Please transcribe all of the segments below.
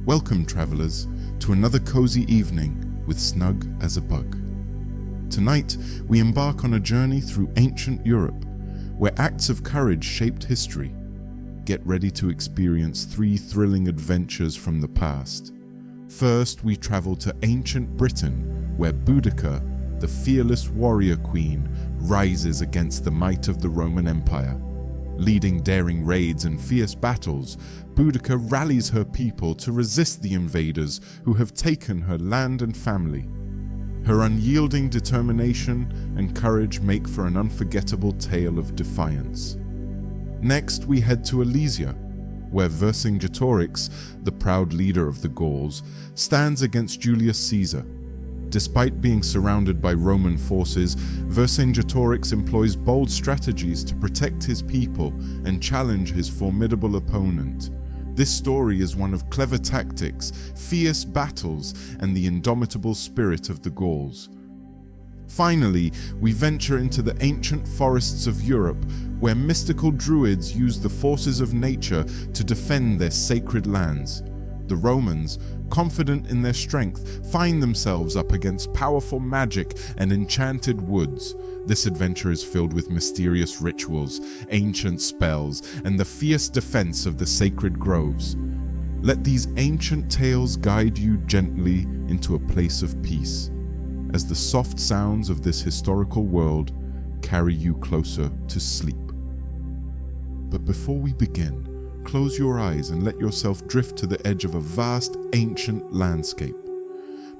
Welcome, travelers, to another cozy evening with Snug as a Bug. Tonight, we embark on a journey through ancient Europe, where acts of courage shaped history. Get ready to experience 3 thrilling adventures from the past. First, we travel to ancient Britain, where Boudica, the fearless warrior queen, rises against the might of the Roman Empire. Leading daring raids and fierce battles, Boudica rallies her people to resist the invaders who have taken her land and family. Her unyielding determination and courage make for an unforgettable tale of defiance. Next, we head to Alesia, where Vercingetorix, the proud leader of the Gauls, stands against Julius Caesar. Despite being surrounded by Roman forces, Vercingetorix employs bold strategies to protect his people and challenge his formidable opponent. This story is one of clever tactics, fierce battles, and the indomitable spirit of the Gauls. Finally, we venture into the ancient forests of Europe, where mystical Druids use the forces of nature to defend their sacred lands. The Romans, confident in their strength, find themselves up against powerful magic and enchanted woods. This adventure is filled with mysterious rituals, ancient spells, and the fierce defense of the sacred groves. Let these ancient tales guide you gently into a place of peace, as the soft sounds of this historical world carry you closer to sleep. But before we begin, close your eyes and let yourself drift to the edge of a vast, ancient landscape.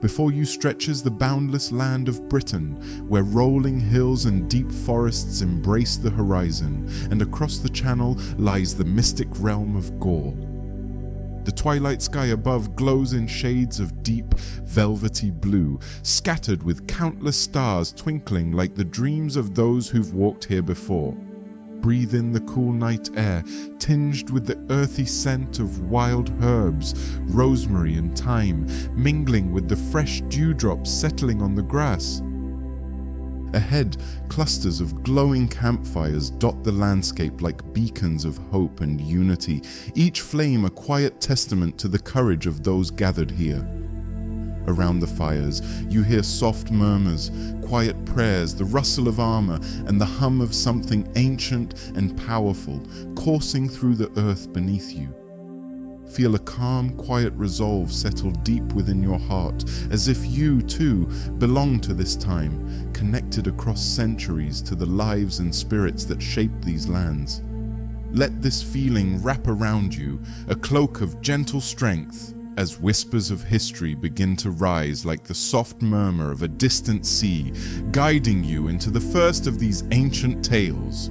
Before you stretches the boundless land of Britain, where rolling hills and deep forests embrace the horizon, and across the channel lies the mystic realm of Gaul. The twilight sky above glows in shades of deep, velvety blue, scattered with countless stars twinkling like the dreams of those who've walked here before. Breathe in the cool night air, tinged with the earthy scent of wild herbs, rosemary and thyme, mingling with the fresh dewdrops settling on the grass. Ahead, clusters of glowing campfires dot the landscape like beacons of hope and unity, each flame a quiet testament to the courage of those gathered here. Around the fires, you hear soft murmurs, quiet prayers, the rustle of armor, and the hum of something ancient and powerful coursing through the earth beneath you. Feel a calm, quiet resolve settle deep within your heart, as if you, too, belong to this time, connected across centuries to the lives and spirits that shaped these lands. Let this feeling wrap around you, a cloak of gentle strength, as whispers of history begin to rise like the soft murmur of a distant sea, guiding you into the first of these ancient tales.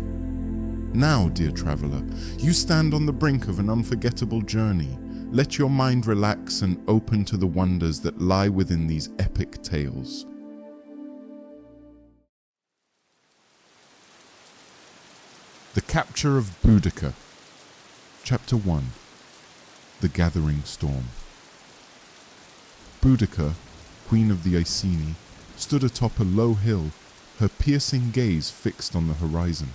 Now, dear traveler, you stand on the brink of an unforgettable journey. Let your mind relax and open to the wonders that lie within these epic tales. The Capture of Boudica. Chapter 1. The Gathering Storm. Boudica, queen of the Iceni, stood atop a low hill, her piercing gaze fixed on the horizon.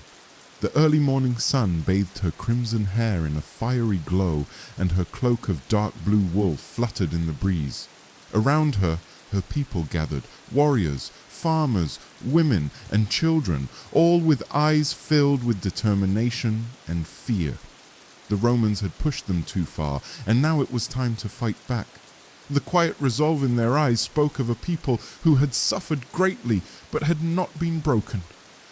The early morning sun bathed her crimson hair in a fiery glow, and her cloak of dark blue wool fluttered in the breeze. Around her, her people gathered, warriors, farmers, women, and children, all with eyes filled with determination and fear. The Romans had pushed them too far, and now it was time to fight back. The quiet resolve in their eyes spoke of a people who had suffered greatly but had not been broken.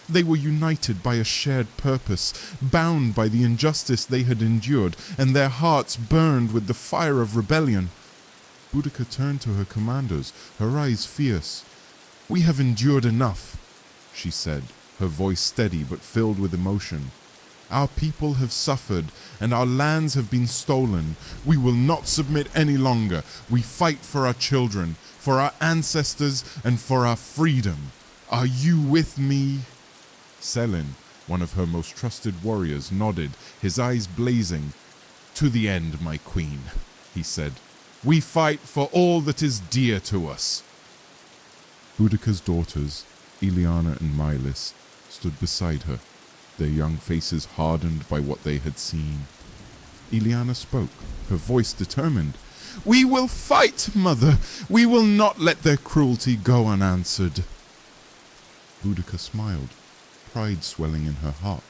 They were united by a shared purpose, bound by the injustice they had endured, and their hearts burned with the fire of rebellion. Boudica turned to her commanders, her eyes fierce. "We have endured enough," she said, her voice steady but filled with emotion. "Our people have suffered, and our lands have been stolen. We will not submit any longer. We fight for our children, for our ancestors, and for our freedom. Are you with me?" Selin, one of her most trusted warriors, nodded, his eyes blazing. "To the end, my queen," he said. "We fight for all that is dear to us." Boudica's daughters, Ileana and Mylis, stood beside her, their young faces hardened by what they had seen. Ileana spoke, her voice determined. We will fight, mother! We will not let their cruelty go unanswered. Boudica smiled, pride swelling in her heart.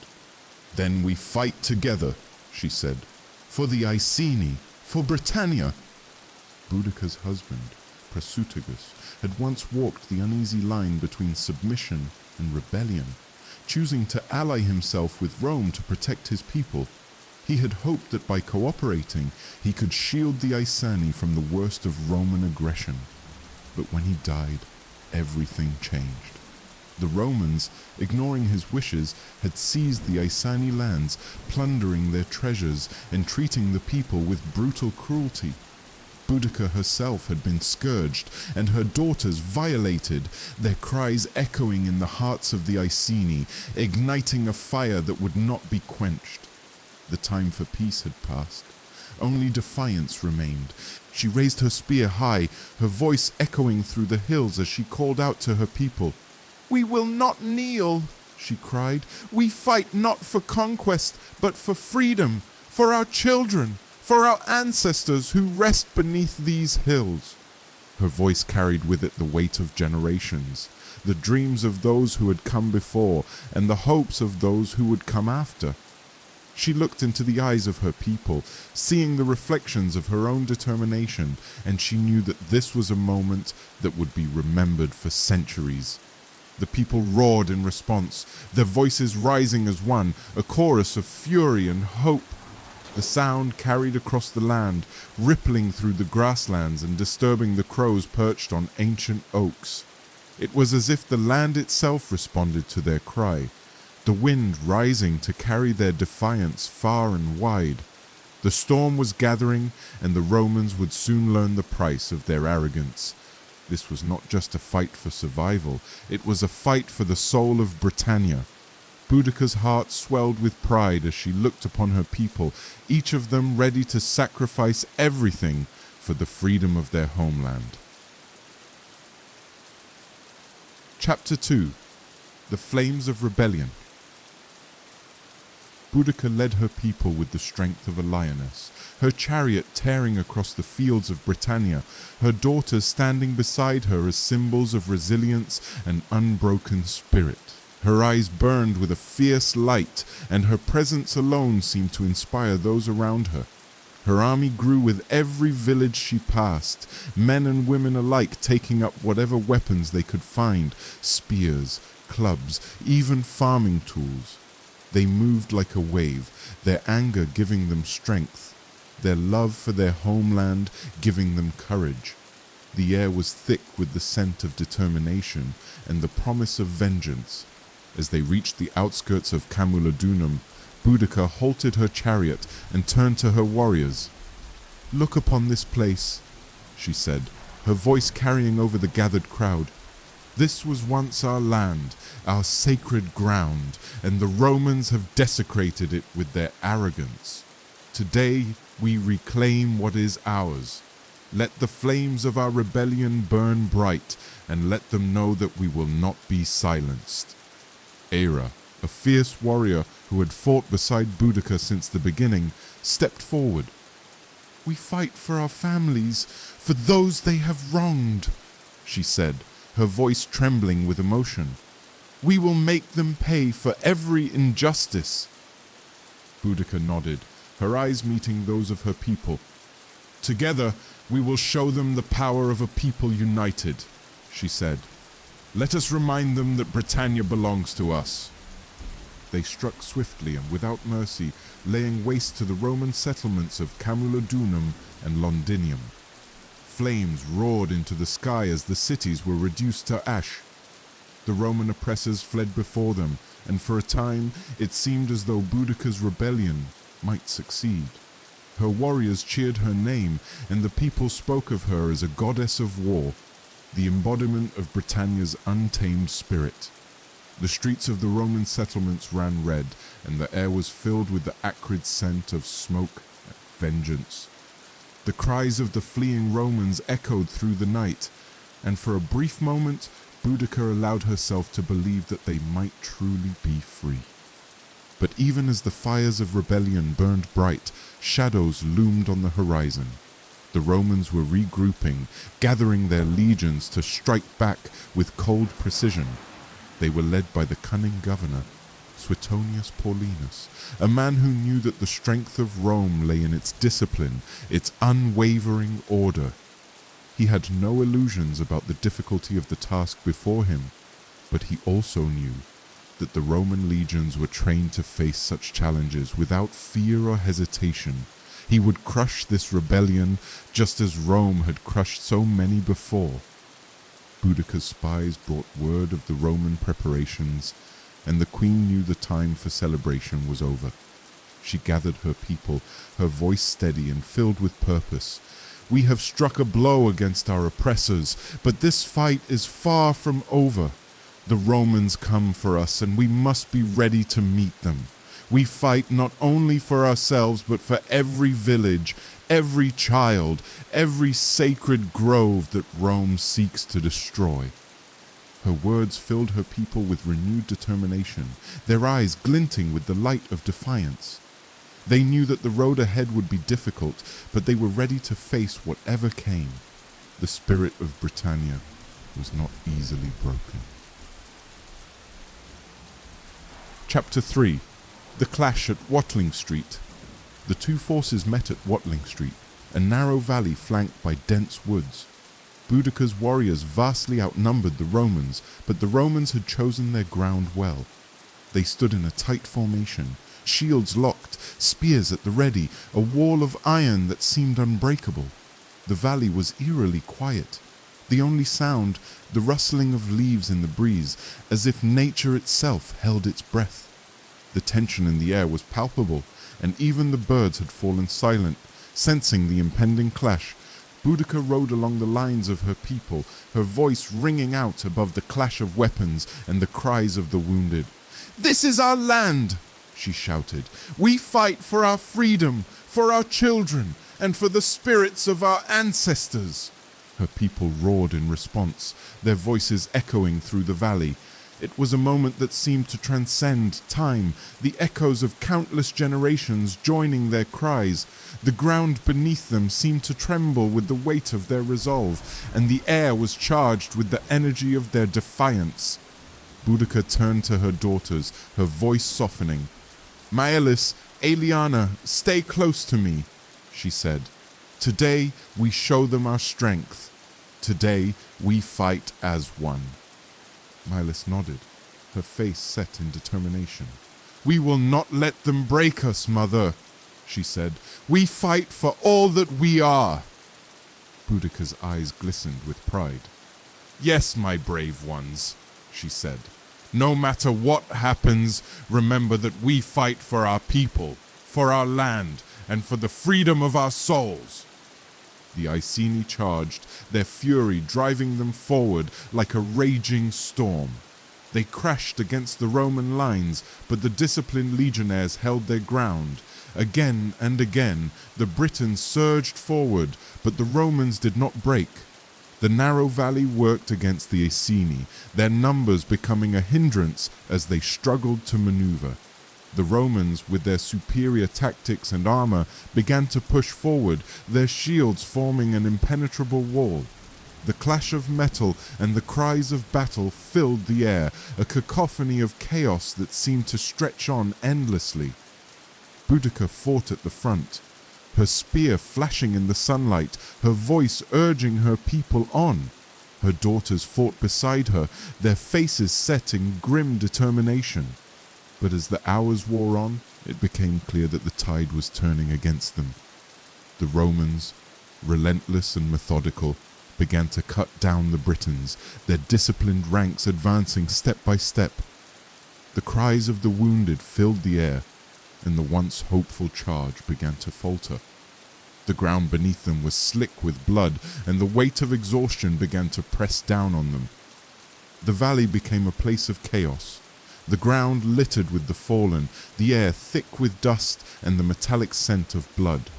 Then we fight together, she said, for the Iceni, for Britannia. Boudica's husband, Prasutagus, had once walked the uneasy line between submission and rebellion, choosing to ally himself with Rome to protect his people. He had hoped that by cooperating, he could shield the Iceni from the worst of Roman aggression. But when he died, everything changed. The Romans, ignoring his wishes, had seized the Iceni lands, plundering their treasures and treating the people with brutal cruelty. Boudica herself had been scourged, and her daughters violated, their cries echoing in the hearts of the Iceni, igniting a fire that would not be quenched. The time for peace had passed. Only defiance remained. She raised her spear high, her voice echoing through the hills as she called out to her people. "We will not kneel," she cried. "We fight not for conquest, but for freedom, for our children, for our ancestors who rest beneath these hills." Her voice carried with it the weight of generations, the dreams of those who had come before, and the hopes of those who would come after. She looked into the eyes of her people, seeing the reflections of her own determination, and she knew that this was a moment that would be remembered for centuries. The people roared in response, their voices rising as one, a chorus of fury and hope. The sound carried across the land, rippling through the grasslands and disturbing the crows perched on ancient oaks. It was as if the land itself responded to their cry, the wind rising to carry their defiance far and wide. The storm was gathering, and the Romans would soon learn the price of their arrogance. This was not just a fight for survival, it was a fight for the soul of Britannia. Boudica's heart swelled with pride as she looked upon her people, each of them ready to sacrifice everything for the freedom of their homeland. Chapter 2. The Flames of Rebellion. Boudica led her people with the strength of a lioness, her chariot tearing across the fields of Britannia, her daughters standing beside her as symbols of resilience and unbroken spirit. Her eyes burned with a fierce light, and her presence alone seemed to inspire those around her. Her army grew with every village she passed, men and women alike taking up whatever weapons they could find, spears, clubs, even farming tools. They moved like a wave, their anger giving them strength, their love for their homeland giving them courage. The air was thick with the scent of determination and the promise of vengeance. As they reached the outskirts of Camulodunum, Boudica halted her chariot and turned to her warriors. "Look upon this place," she said, her voice carrying over the gathered crowd. "This was once our land, our sacred ground, and the Romans have desecrated it with their arrogance. Today we reclaim what is ours. Let the flames of our rebellion burn bright, and let them know that we will not be silenced." Era, a fierce warrior who had fought beside Boudica since the beginning, stepped forward. "We fight for our families, for those they have wronged," she said, her voice trembling with emotion. "We will make them pay for every injustice." Boudica nodded, her eyes meeting those of her people. "Together we will show them the power of a people united," she said. "Let us remind them that Britannia belongs to us." They struck swiftly and without mercy, laying waste to the Roman settlements of Camulodunum and Londinium. Flames roared into the sky as the cities were reduced to ash. The Roman oppressors fled before them, and for a time it seemed as though Boudica's rebellion might succeed. Her warriors cheered her name, and the people spoke of her as a goddess of war, the embodiment of Britannia's untamed spirit. The streets of the Roman settlements ran red, and the air was filled with the acrid scent of smoke and vengeance. The cries of the fleeing Romans echoed through the night, and for a brief moment Boudica allowed herself to believe that they might truly be free. But even as the fires of rebellion burned bright, shadows loomed on the horizon. The Romans were regrouping, gathering their legions to strike back with cold precision. They were led by the cunning governor, Suetonius Paulinus, a man who knew that the strength of Rome lay in its discipline, its unwavering order. He had no illusions about the difficulty of the task before him, but he also knew that the Roman legions were trained to face such challenges without fear or hesitation. He would crush this rebellion just as Rome had crushed so many before. Boudica's spies brought word of the Roman preparations, and the queen knew the time for celebration was over. She gathered her people, her voice steady and filled with purpose. "We have struck a blow against our oppressors, but this fight is far from over. The Romans come for us, and we must be ready to meet them. We fight not only for ourselves, but for every village, every child, every sacred grove that Rome seeks to destroy." Her words filled her people with renewed determination, their eyes glinting with the light of defiance. They knew that the road ahead would be difficult, but they were ready to face whatever came. The spirit of Britannia was not easily broken. Chapter 3. The Clash at Watling Street. The two forces met at Watling Street, a narrow valley flanked by dense woods. Boudica's warriors vastly outnumbered the Romans, but the Romans had chosen their ground well. They stood in a tight formation, shields locked, spears at the ready, a wall of iron that seemed unbreakable. The valley was eerily quiet. The only sound, the rustling of leaves in the breeze, as if nature itself held its breath. The tension in the air was palpable, and even the birds had fallen silent, sensing the impending clash. Boudica rode along the lines of her people, her voice ringing out above the clash of weapons and the cries of the wounded. "This is our land!" she shouted. "We fight for our freedom, for our children, and for the spirits of our ancestors." Her people roared in response, their voices echoing through the valley. It was a moment that seemed to transcend time, the echoes of countless generations joining their cries. The ground beneath them seemed to tremble with the weight of their resolve, and the air was charged with the energy of their defiance. Boudica turned to her daughters, her voice softening. "Maelis, Aeliana, stay close to me," she said. "Today we show them our strength. Today we fight as one." Maelis nodded, her face set in determination. "We will not let them break us, mother," she said. "We fight for all that we are." Boudica's eyes glistened with pride. "Yes, my brave ones," she said. "No matter what happens, remember that we fight for our people, for our land, and for the freedom of our souls." The Iceni charged, their fury driving them forward like a raging storm. They crashed against the Roman lines, but the disciplined legionnaires held their ground. Again and again, the Britons surged forward, but the Romans did not break. The narrow valley worked against the Iceni, their numbers becoming a hindrance as they struggled to maneuver. The Romans, with their superior tactics and armor, began to push forward, their shields forming an impenetrable wall. The clash of metal and the cries of battle filled the air, a cacophony of chaos that seemed to stretch on endlessly. Boudica fought at the front, her spear flashing in the sunlight, her voice urging her people on. Her daughters fought beside her, their faces set in grim determination. But as the hours wore on, it became clear that the tide was turning against them. The Romans, relentless and methodical, began to cut down the Britons, their disciplined ranks advancing step by step. The cries of the wounded filled the air, and the once hopeful charge began to falter. The ground beneath them was slick with blood, and the weight of exhaustion began to press down on them. The valley became a place of chaos. The ground littered with the fallen, the air thick with dust and the metallic scent of blood.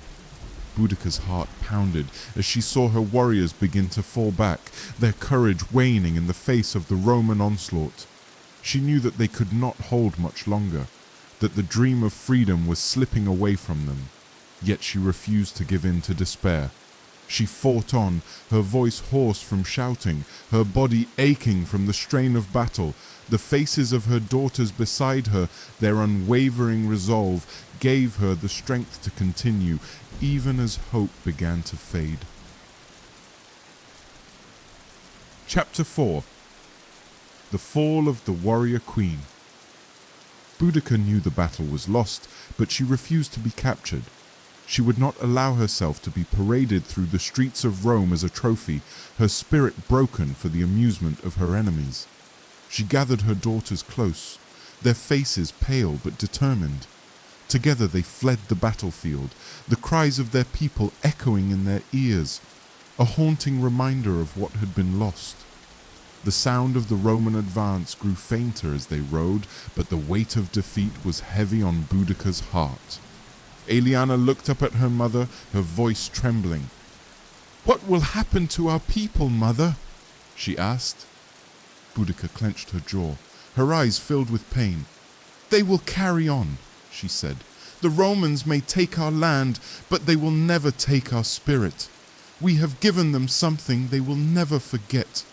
Boudica's heart pounded as she saw her warriors begin to fall back, their courage waning in the face of the Roman onslaught. She knew that they could not hold much longer, that the dream of freedom was slipping away from them, yet she refused to give in to despair. She fought on, her voice hoarse from shouting, her body aching from the strain of battle. The faces of her daughters beside her, their unwavering resolve, gave her the strength to continue, even as hope began to fade. Chapter 4. The Fall of the Warrior Queen. Boudica knew the battle was lost, but she refused to be captured. She would not allow herself to be paraded through the streets of Rome as a trophy, her spirit broken for the amusement of her enemies. She gathered her daughters close, their faces pale but determined. Together they fled the battlefield, the cries of their people echoing in their ears, a haunting reminder of what had been lost. The sound of the Roman advance grew fainter as they rode, but the weight of defeat was heavy on Boudica's heart. Eliana looked up at her mother, her voice trembling. "What will happen to our people, mother?" she asked. Boudica clenched her jaw, her eyes filled with pain. "They will carry on," she said. "The Romans may take our land, but they will never take our spirit. We have given them something they will never forget."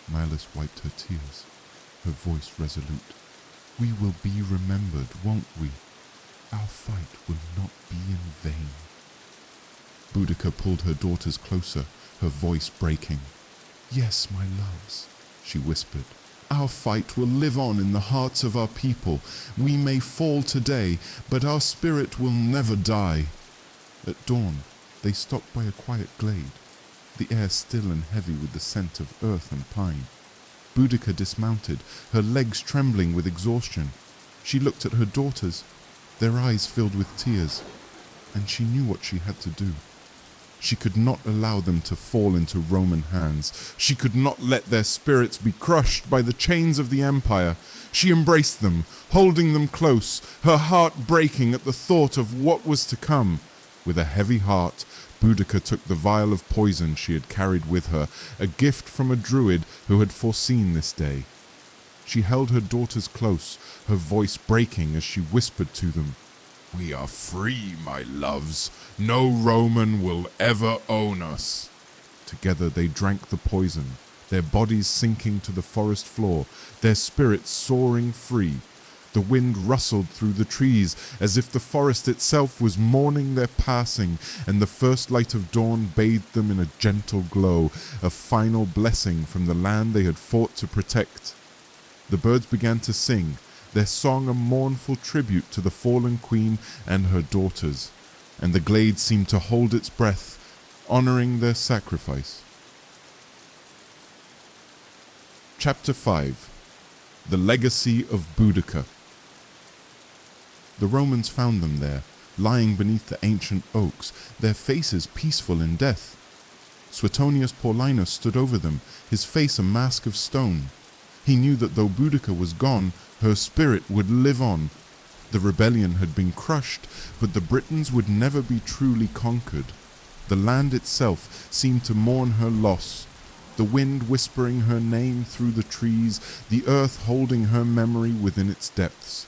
Milas wiped her tears, her voice resolute. "We will be remembered, won't we? Our fight will not be in vain." Boudica pulled her daughters closer, her voice breaking. "Yes, my loves," she whispered. "Our fight will live on in the hearts of our people. We may fall today, but our spirit will never die." At dawn, they stopped by a quiet glade, the air still and heavy with the scent of earth and pine. Boudica dismounted, her legs trembling with exhaustion. She looked at her daughters, their eyes filled with tears, and she knew what she had to do. She could not allow them to fall into Roman hands. She could not let their spirits be crushed by the chains of the empire. She embraced them, holding them close, her heart breaking at the thought of what was to come. With a heavy heart, Boudica took the vial of poison she had carried with her, a gift from a Druid who had foreseen this day. She held her daughters close, her voice breaking as she whispered to them, "We are free, my loves. No Roman will ever own us." Together they drank the poison, their bodies sinking to the forest floor, their spirits soaring free. The wind rustled through the trees as if the forest itself was mourning their passing, and the first light of dawn bathed them in a gentle glow, a final blessing from the land they had fought to protect. The birds began to sing, their song a mournful tribute to the fallen queen and her daughters, and the glade seemed to hold its breath, honoring their sacrifice. Chapter 5. The Legacy of Boudica. The Romans found them there, lying beneath the ancient oaks, their faces peaceful in death. Suetonius Paullinus stood over them, his face a mask of stone. He knew that though Boudica was gone, her spirit would live on. The rebellion had been crushed, but the Britons would never be truly conquered. The land itself seemed to mourn her loss, the wind whispering her name through the trees, the earth holding her memory within its depths.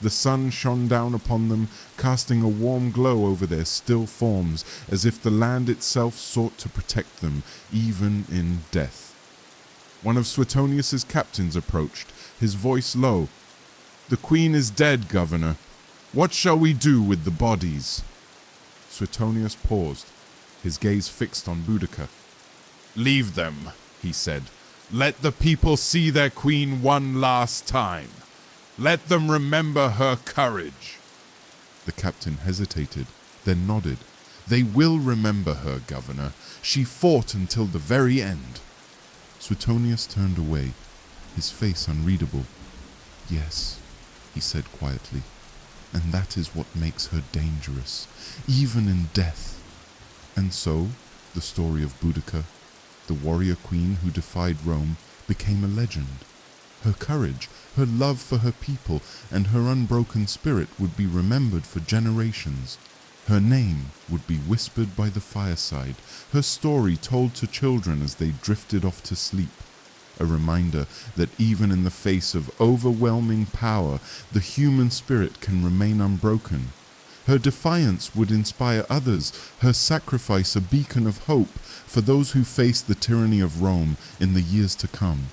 The sun shone down upon them, casting a warm glow over their still forms, as if the land itself sought to protect them, even in death. One of Suetonius's captains approached, his voice low. "The queen is dead, governor. What shall we do with the bodies?" Suetonius paused, his gaze fixed on Boudica. "Leave them," he said. "Let the people see their queen one last time. Let them remember her courage." The captain hesitated, then nodded. "They will remember her, governor. She fought until the very end." Suetonius turned away, his face unreadable. "Yes," he said quietly, "and that is what makes her dangerous, even in death." And so, the story of Boudica, the warrior queen who defied Rome, became a legend. Her courage, her love for her people, and her unbroken spirit would be remembered for generations. Her name would be whispered by the fireside, her story told to children as they drifted off to sleep. A reminder that even in the face of overwhelming power, the human spirit can remain unbroken. Her defiance would inspire others, her sacrifice a beacon of hope for those who face the tyranny of Rome in the years to come.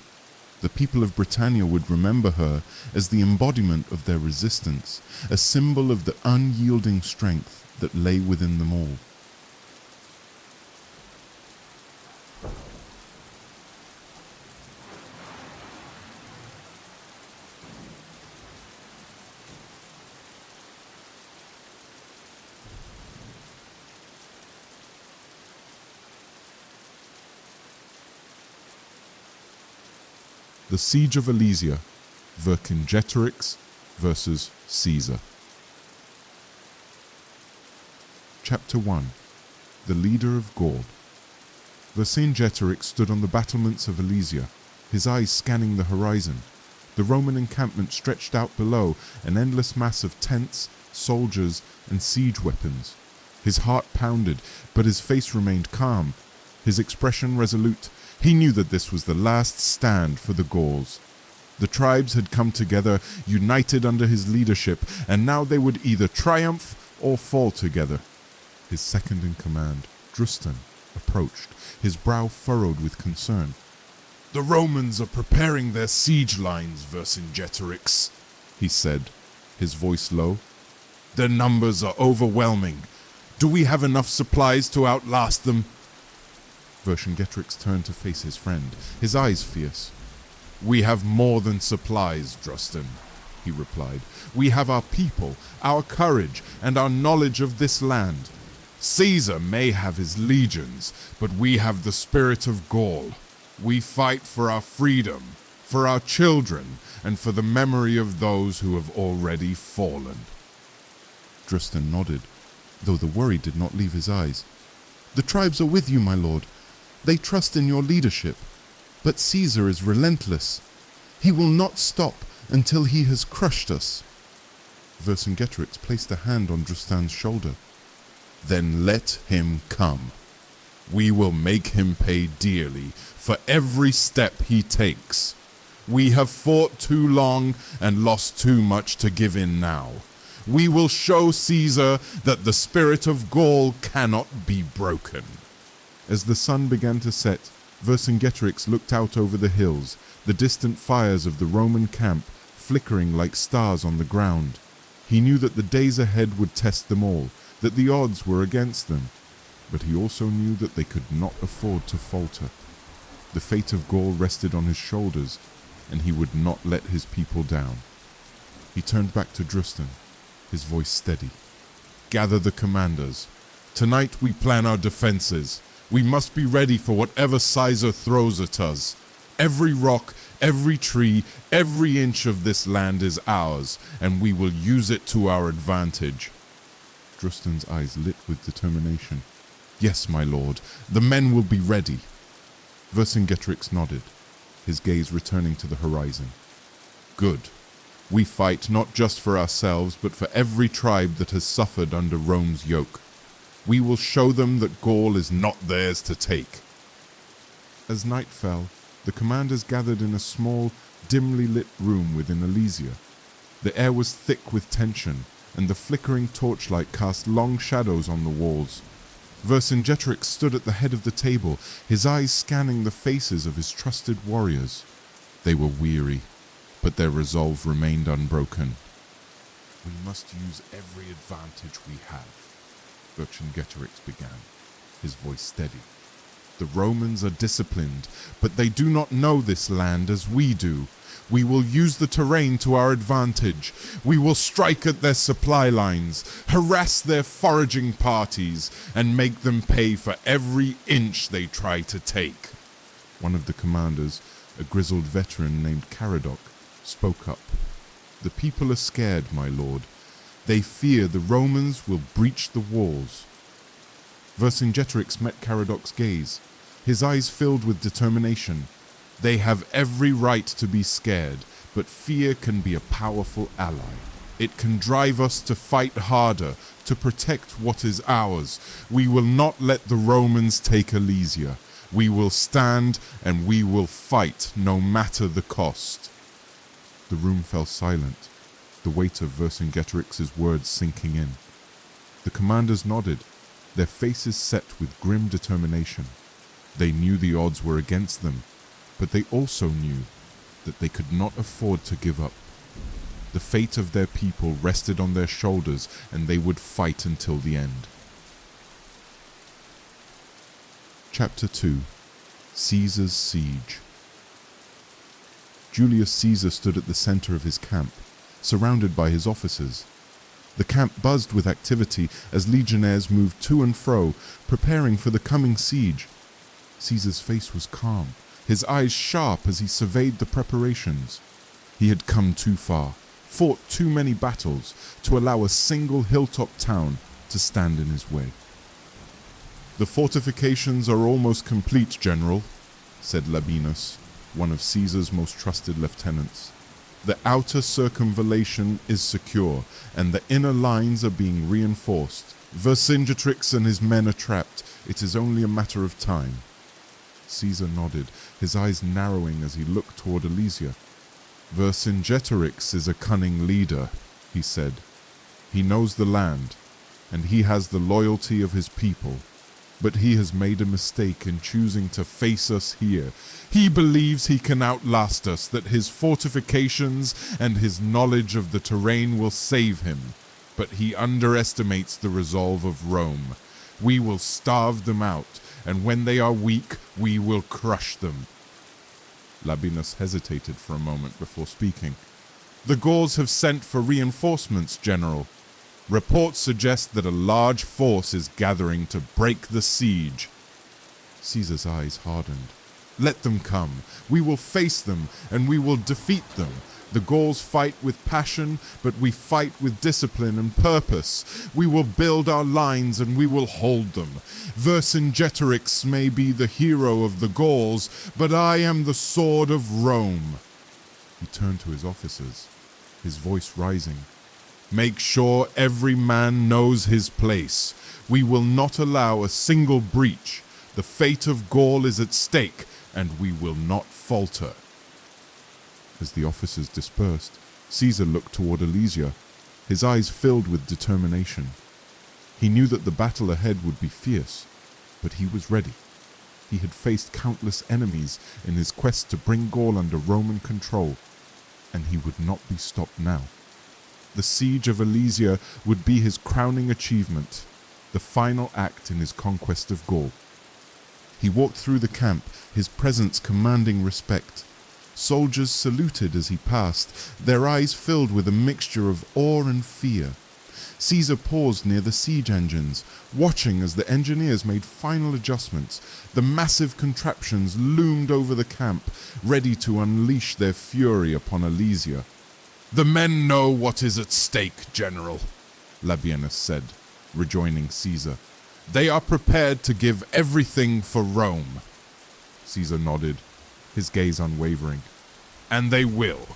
The people of Britannia would remember her as the embodiment of their resistance, a symbol of the unyielding strength that lay within them all. The Siege of Alesia, Vercingetorix versus Caesar. Chapter 1. The Leader of Gaul. Vercingetorix stood on the battlements of Alesia, his eyes scanning the horizon. The Roman encampment stretched out below, an endless mass of tents, soldiers, and siege weapons. His heart pounded, but his face remained calm, his expression resolute. He knew that this was the last stand for the Gauls. The tribes had come together, united under his leadership, and now they would either triumph or fall together. His second in command, Druid, approached, his brow furrowed with concern. "The Romans are preparing their siege lines, Vercingetorix," he said, his voice low. "Their numbers are overwhelming. Do we have enough supplies to outlast them?" Vercingetorix turned to face his friend, his eyes fierce. "We have more than supplies, Druid," he replied. "We have our people, our courage, and our knowledge of this land. Caesar may have his legions, but we have the spirit of Gaul. We fight for our freedom, for our children, and for the memory of those who have already fallen." Druid nodded, though the worry did not leave his eyes. "The tribes are with you, my lord. They trust in your leadership, but Caesar is relentless. He will not stop until he has crushed us." Vercingetorix placed a hand on Druid's shoulder. "Then let him come. We will make him pay dearly for every step he takes. We have fought too long and lost too much to give in now. We will show Caesar that the spirit of Gaul cannot be broken." As the sun began to set, Vercingetorix looked out over the hills, the distant fires of the Roman camp flickering like stars on the ground. He knew that the days ahead would test them all, that the odds were against them, but he also knew that they could not afford to falter. The fate of Gaul rested on his shoulders, and he would not let his people down. He turned back to Druid, his voice steady. "Gather the commanders. Tonight we plan our defenses. We must be ready for whatever Caesar throws at us. Every rock, every tree, every inch of this land is ours, and we will use it to our advantage." Druid's eyes lit with determination. "Yes, my lord, the men will be ready." Vercingetorix nodded, his gaze returning to the horizon. "Good. We fight not just for ourselves, but for every tribe that has suffered under Rome's yoke. We will show them that Gaul is not theirs to take." As night fell, the commanders gathered in a small, dimly lit room within Alesia. The air was thick with tension, and the flickering torchlight cast long shadows on the walls. Vercingetorix stood at the head of the table, his eyes scanning the faces of his trusted warriors. They were weary, but their resolve remained unbroken. "We must use every advantage we have," Vercingetorix began, his voice steady. "The Romans are disciplined, but they do not know this land as we do. We will use the terrain to our advantage. We will strike at their supply lines, harass their foraging parties, and make them pay for every inch they try to take." One of the commanders, a grizzled veteran named Caradoc, spoke up. "The people are scared, my lord. They fear the Romans will breach the walls." Vercingetorix met Caradoc's gaze, his eyes filled with determination. "They have every right to be scared, but fear can be a powerful ally. It can drive us to fight harder, to protect what is ours. We will not let the Romans take Alesia. We will stand and we will fight no matter the cost." The room fell silent, the weight of Vercingetorix's words sinking in. The commanders nodded, their faces set with grim determination. They knew the odds were against them, but they also knew that they could not afford to give up. The fate of their people rested on their shoulders, and they would fight until the end. Chapter 2. Caesar's Siege. Julius Caesar stood at the center of his camp, surrounded by his officers. The camp buzzed with activity as legionnaires moved to and fro, preparing for the coming siege. Caesar's face was calm, his eyes sharp as he surveyed the preparations. He had come too far, fought too many battles to allow a single hilltop town to stand in his way. "The fortifications are almost complete, General," said Labienus, one of Caesar's most trusted lieutenants. "The outer circumvallation is secure, and the inner lines are being reinforced. Vercingetorix and his men are trapped. It is only a matter of time." Caesar nodded, his eyes narrowing as he looked toward Alesia. "Vercingetorix is a cunning leader," he said. "He knows the land, and he has the loyalty of his people. But he has made a mistake in choosing to face us here. He believes he can outlast us, that his fortifications and his knowledge of the terrain will save him. But he underestimates the resolve of Rome. We will starve them out, and when they are weak, we will crush them." Labienus hesitated for a moment before speaking. "The Gauls have sent for reinforcements, General. Reports suggest that a large force is gathering to break the siege." Caesar's eyes hardened. "Let them come. We will face them, and we will defeat them. The Gauls fight with passion, but we fight with discipline and purpose. We will build our lines, and we will hold them. Vercingetorix may be the hero of the Gauls, but I am the sword of Rome." He turned to his officers, his voice rising. "Make sure every man knows his place. We will not allow a single breach. The fate of Gaul is at stake, and we will not falter." As the officers dispersed, Caesar looked toward Alesia, his eyes filled with determination. He knew that the battle ahead would be fierce, but he was ready. He had faced countless enemies in his quest to bring Gaul under Roman control, and he would not be stopped now. The siege of Alesia would be his crowning achievement, the final act in his conquest of Gaul. He walked through the camp, his presence commanding respect. Soldiers saluted as he passed, their eyes filled with a mixture of awe and fear. Caesar paused near the siege engines, watching as the engineers made final adjustments. The massive contraptions loomed over the camp, ready to unleash their fury upon Alesia. "The men know what is at stake, General," Labienus said, rejoining Caesar. "They are prepared to give everything for Rome." Caesar nodded, his gaze unwavering. "And they will.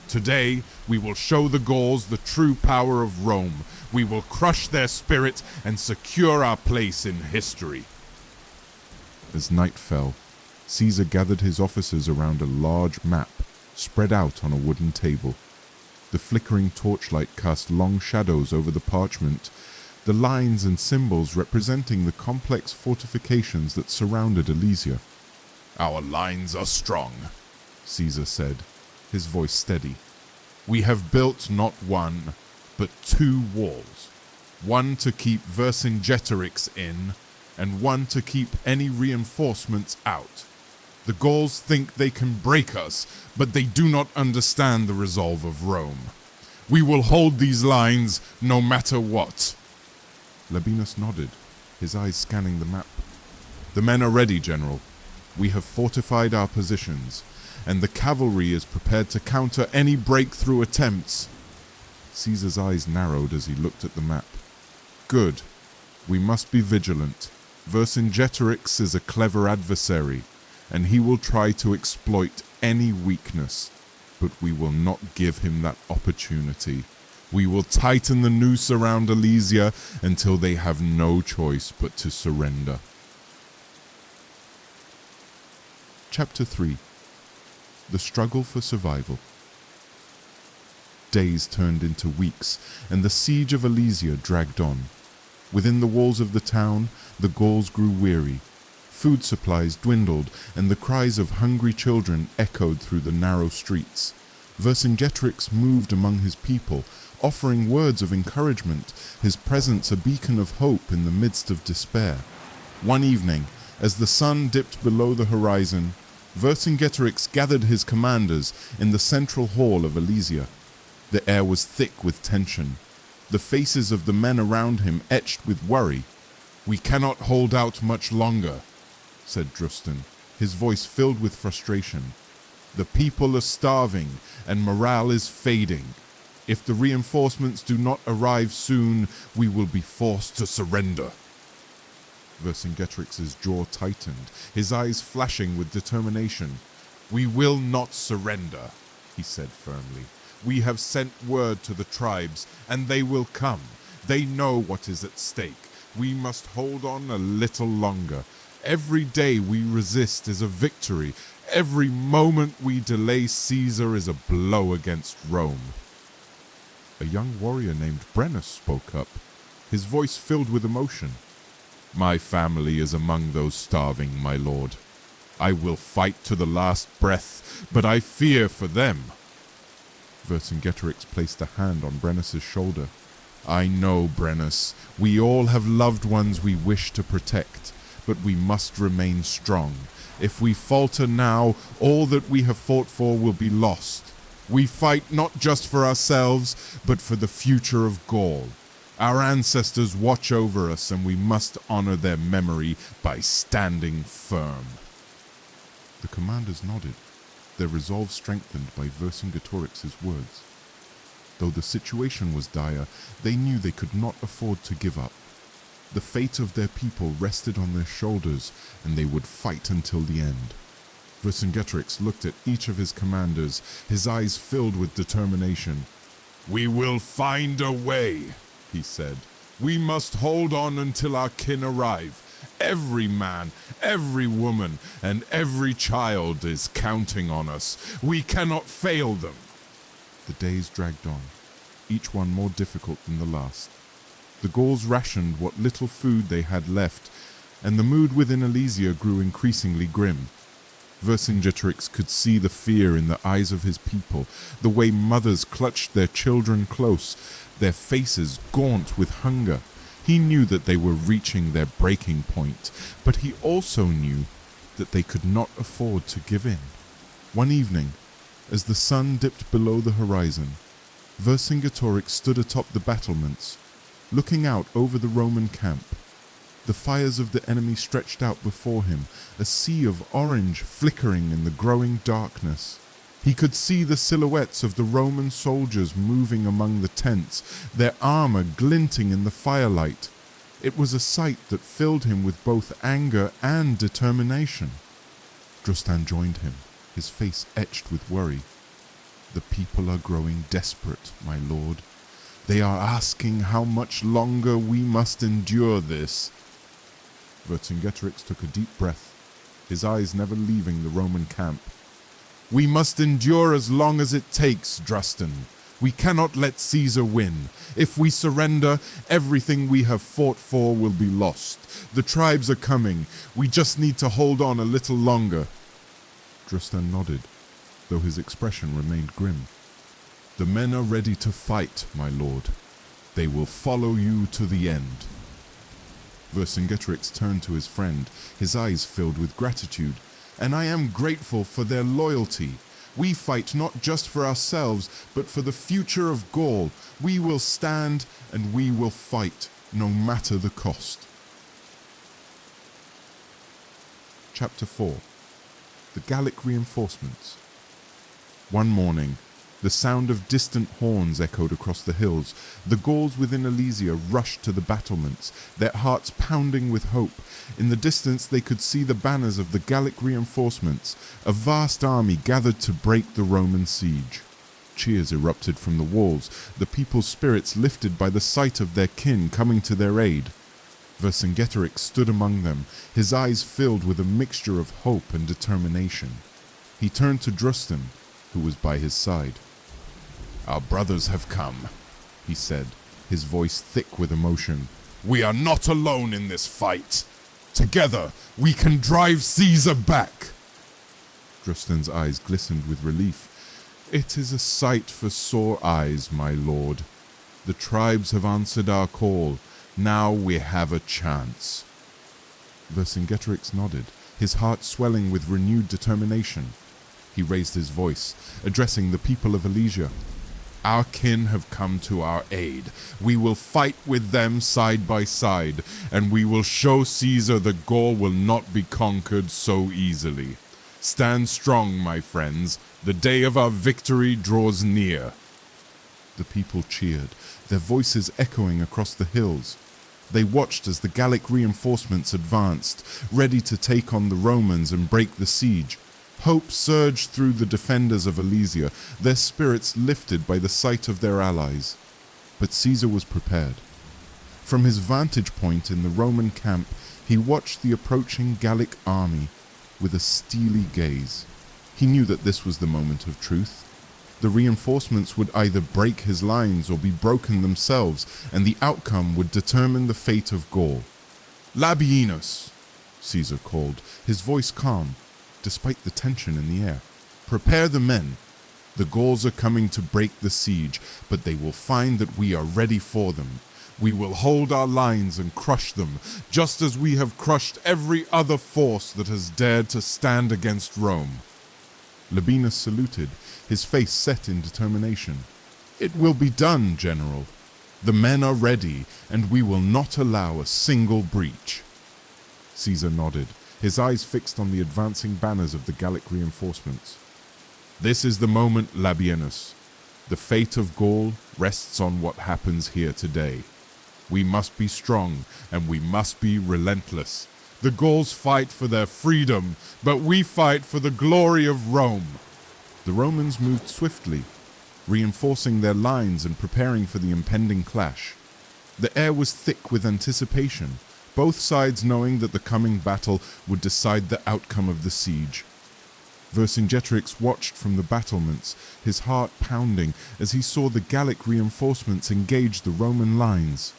Today, we will show the Gauls the true power of Rome. We will crush their spirit and secure our place in history." As night fell, Caesar gathered his officers around a large map spread out on a wooden table. The flickering torchlight cast long shadows over the parchment, the lines and symbols representing the complex fortifications that surrounded Alesia. "Our lines are strong," Caesar said, his voice steady. "We have built not one, but 2 walls, one to keep Vercingetorix in, and one to keep any reinforcements out. The Gauls think they can break us, but they do not understand the resolve of Rome. We will hold these lines no matter what." Labienus nodded, his eyes scanning the map. "The men are ready, General. We have fortified our positions, and the cavalry is prepared to counter any breakthrough attempts." Caesar's eyes narrowed as he looked at the map. "Good. We must be vigilant. Vercingetorix is a clever adversary, and he will try to exploit any weakness, but we will not give him that opportunity. We will tighten the noose around Alesia until they have no choice but to surrender." Chapter 3. The Struggle for Survival. Days turned into weeks, and the siege of Alesia dragged on. Within the walls of the town, the Gauls grew weary. Food supplies dwindled, and the cries of hungry children echoed through the narrow streets. Vercingetorix moved among his people, offering words of encouragement, his presence a beacon of hope in the midst of despair. One evening, as the sun dipped below the horizon, Vercingetorix gathered his commanders in the central hall of Alesia. The air was thick with tension, the faces of the men around him etched with worry. "We cannot hold out much longer," said Drustan, his voice filled with frustration. "The people are starving, and morale is fading. If the reinforcements do not arrive soon, we will be forced to surrender." Vercingetorix's jaw tightened, his eyes flashing with determination. "We will not surrender," he said firmly. "We have sent word to the tribes, and they will come. They know what is at stake. We must hold on a little longer. Every day we resist is a victory. Every moment we delay Caesar is a blow against Rome." A young warrior named Brennus spoke up, his voice filled with emotion. "My family is among those starving, my lord. I will fight to the last breath, but I fear for them." Vercingetorix placed a hand on Brennus's shoulder. "I know, Brennus. We all have loved ones we wish to protect, but we must remain strong. If we falter now, all that we have fought for will be lost. We fight not just for ourselves, but for the future of Gaul. Our ancestors watch over us, and we must honor their memory by standing firm." The commanders nodded, their resolve strengthened by Vercingetorix's words. Though the situation was dire, they knew they could not afford to give up. The fate of their people rested on their shoulders, and they would fight until the end. Vercingetorix looked at each of his commanders, his eyes filled with determination. "We will find a way," he said. "We must hold on until our kin arrive. Every man, every woman, and every child is counting on us. We cannot fail them." The days dragged on, each one more difficult than the last. The Gauls rationed what little food they had left, and the mood within Alesia grew increasingly grim. Vercingetorix could see the fear in the eyes of his people, the way mothers clutched their children close, their faces gaunt with hunger. He knew that they were reaching their breaking point, but he also knew that they could not afford to give in. One evening, as the sun dipped below the horizon, Vercingetorix stood atop the battlements, looking out over the Roman camp. The fires of the enemy stretched out before him, a sea of orange flickering in the growing darkness. He could see the silhouettes of the Roman soldiers moving among the tents, their armor glinting in the firelight. It was a sight that filled him with both anger and determination. Drustan joined him, his face etched with worry. "The people are growing desperate, my lord. They are asking how much longer we must endure this." Vercingetorix took a deep breath, his eyes never leaving the Roman camp. "We must endure as long as it takes, Drustan. We cannot let Caesar win. If we surrender, everything we have fought for will be lost. The tribes are coming. We just need to hold on a little longer." Drustan nodded, though his expression remained grim. "The men are ready to fight, my lord. They will follow you to the end." Vercingetorix turned to his friend, his eyes filled with gratitude. "And I am grateful for their loyalty. We fight not just for ourselves, but for the future of Gaul. We will stand and we will fight, no matter the cost." Chapter 4. The Gallic Reinforcements. One morning, the sound of distant horns echoed across the hills. The Gauls within Alesia rushed to the battlements, their hearts pounding with hope. In the distance they could see the banners of the Gallic reinforcements, a vast army gathered to break the Roman siege. Cheers erupted from the walls, the people's spirits lifted by the sight of their kin coming to their aid. Vercingetorix stood among them, his eyes filled with a mixture of hope and determination. He turned to Drustan, who was by his side. "Our brothers have come," he said, his voice thick with emotion. We are not alone in this fight. Together, we can drive Caesar back. Drustan's eyes glistened with relief. It is a sight for sore eyes, my lord. The tribes have answered our call. Now we have a chance. Vercingetorix nodded, his heart swelling with renewed determination. He raised his voice, addressing the people of Alesia. Our kin have come to our aid. We will fight with them side by side, and we will show Caesar that Gaul will not be conquered so easily. Stand strong, my friends. The day of our victory draws near. The people cheered, their voices echoing across the hills. They watched as the Gallic reinforcements advanced, ready to take on the Romans and break the siege. Hope surged through the defenders of Alesia, their spirits lifted by the sight of their allies. But Caesar was prepared. From his vantage point in the Roman camp, he watched the approaching Gallic army with a steely gaze. He knew that this was the moment of truth. The reinforcements would either break his lines or be broken themselves, and the outcome would determine the fate of Gaul. Labienus, Caesar called, his voice calm, despite the tension in the air. Prepare the men. The Gauls are coming to break the siege, but they will find that we are ready for them. We will hold our lines and crush them, just as we have crushed every other force that has dared to stand against Rome. Labienus saluted, his face set in determination. It will be done, General. The men are ready, and we will not allow a single breach. Caesar nodded, his eyes fixed on the advancing banners of the Gallic reinforcements. This is the moment, Labienus. The fate of Gaul rests on what happens here today. We must be strong, and we must be relentless. The Gauls fight for their freedom, but we fight for the glory of Rome. The Romans moved swiftly, reinforcing their lines and preparing for the impending clash. The air was thick with anticipation, both sides knowing that the coming battle would decide the outcome of the siege. Vercingetorix watched from the battlements, his heart pounding as he saw the Gallic reinforcements engage the Roman lines.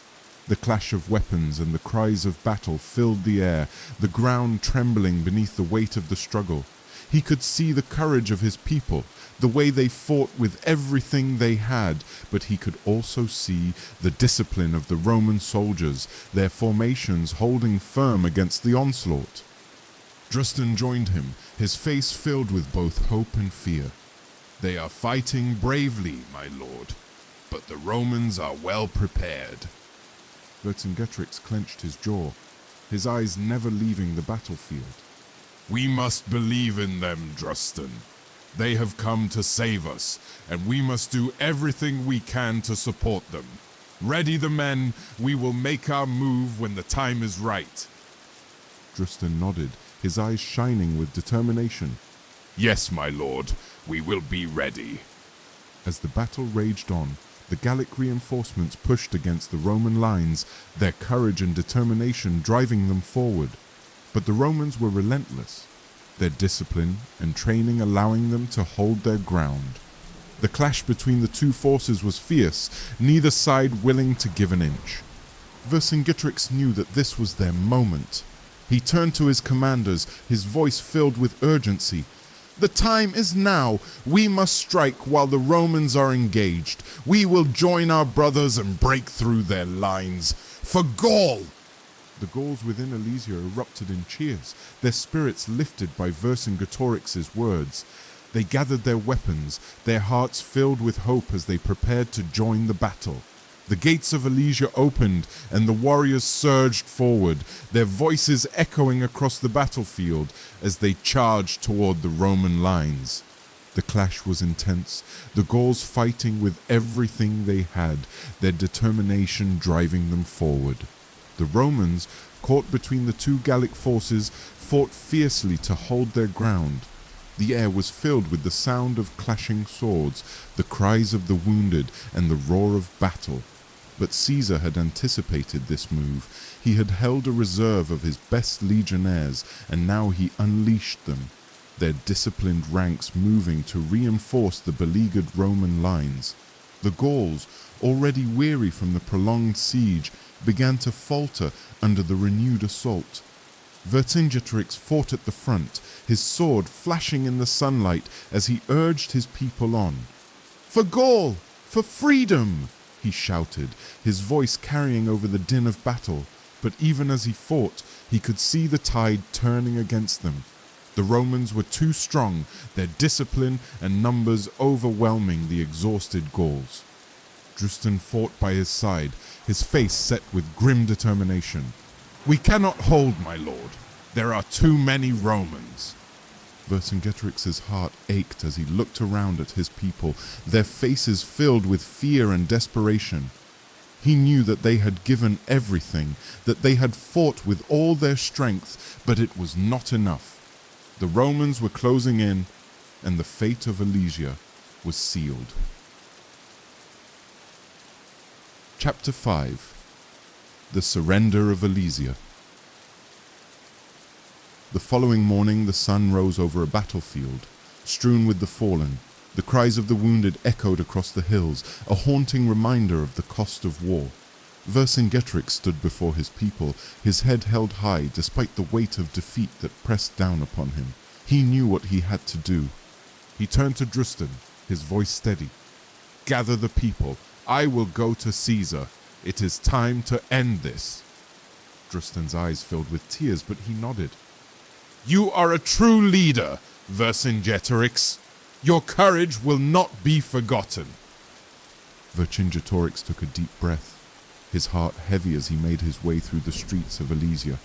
The clash of weapons and the cries of battle filled the air, the ground trembling beneath the weight of the struggle. He could see the courage of his people, the way they fought with everything they had, but he could also see the discipline of the Roman soldiers, their formations holding firm against the onslaught. Drustan joined him, his face filled with both hope and fear. They are fighting bravely, my lord, but the Romans are well prepared. Vercingetorix clenched his jaw, his eyes never leaving the battlefield. We must believe in them, Drustan. They have come to save us, and we must do everything we can to support them. Ready the men, we will make our move when the time is right. Drustan nodded, his eyes shining with determination. Yes, my lord, we will be ready. As the battle raged on, the Gallic reinforcements pushed against the Roman lines, their courage and determination driving them forward. But the Romans were relentless, their discipline and training allowing them to hold their ground. The clash between the two forces was fierce, neither side willing to give an inch. Vercingetorix knew that this was their moment. He turned to his commanders, his voice filled with urgency. The time is now. We must strike while the Romans are engaged. We will join our brothers and break through their lines. For Gaul! The Gauls within Alesia erupted in cheers, their spirits lifted by Vercingetorix's words. They gathered their weapons, their hearts filled with hope as they prepared to join the battle. The gates of Alesia opened, and the warriors surged forward, their voices echoing across the battlefield as they charged toward the Roman lines. The clash was intense, the Gauls fighting with everything they had, their determination driving them forward. The Romans, caught between the two Gallic forces, fought fiercely to hold their ground. The air was filled with the sound of clashing swords, the cries of the wounded, and the roar of battle. But Caesar had anticipated this move. He had held a reserve of his best legionnaires, and now he unleashed them, their disciplined ranks moving to reinforce the beleaguered Roman lines. The Gauls, already weary from the prolonged siege, began to falter under the renewed assault. Vercingetorix fought at the front, his sword flashing in the sunlight as he urged his people on. "For Gaul! For freedom!" he shouted, his voice carrying over the din of battle. But even as he fought, he could see the tide turning against them. The Romans were too strong, their discipline and numbers overwhelming the exhausted Gauls. Drusten fought by his side, his face set with grim determination. "We cannot hold, my lord. There are too many Romans." Vercingetorix's heart ached as he looked around at his people, their faces filled with fear and desperation. He knew that they had given everything, that they had fought with all their strength, but it was not enough. The Romans were closing in, and the fate of Alesia was sealed. Chapter 5. The Surrender of Alesia. The following morning the sun rose over a battlefield, strewn with the fallen. The cries of the wounded echoed across the hills, a haunting reminder of the cost of war. Vercingetorix stood before his people, his head held high despite the weight of defeat that pressed down upon him. He knew what he had to do. He turned to Drusten, his voice steady. "Gather the people. I will go to Caesar. It is time to end this." Drusten's eyes filled with tears, but he nodded. "You are a true leader, Vercingetorix. Your courage will not be forgotten." Vercingetorix took a deep breath, his heart heavy as he made his way through the streets of Alesia.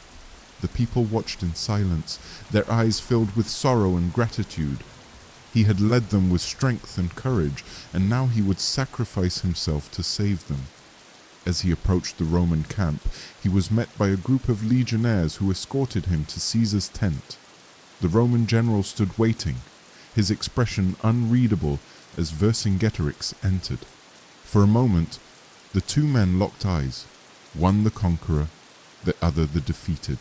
The people watched in silence, their eyes filled with sorrow and gratitude. He had led them with strength and courage, and now he would sacrifice himself to save them. As he approached the Roman camp, he was met by a group of legionnaires who escorted him to Caesar's tent. The Roman general stood waiting, his expression unreadable as Vercingetorix entered. For a moment, the two men locked eyes, one the conqueror, the other the defeated.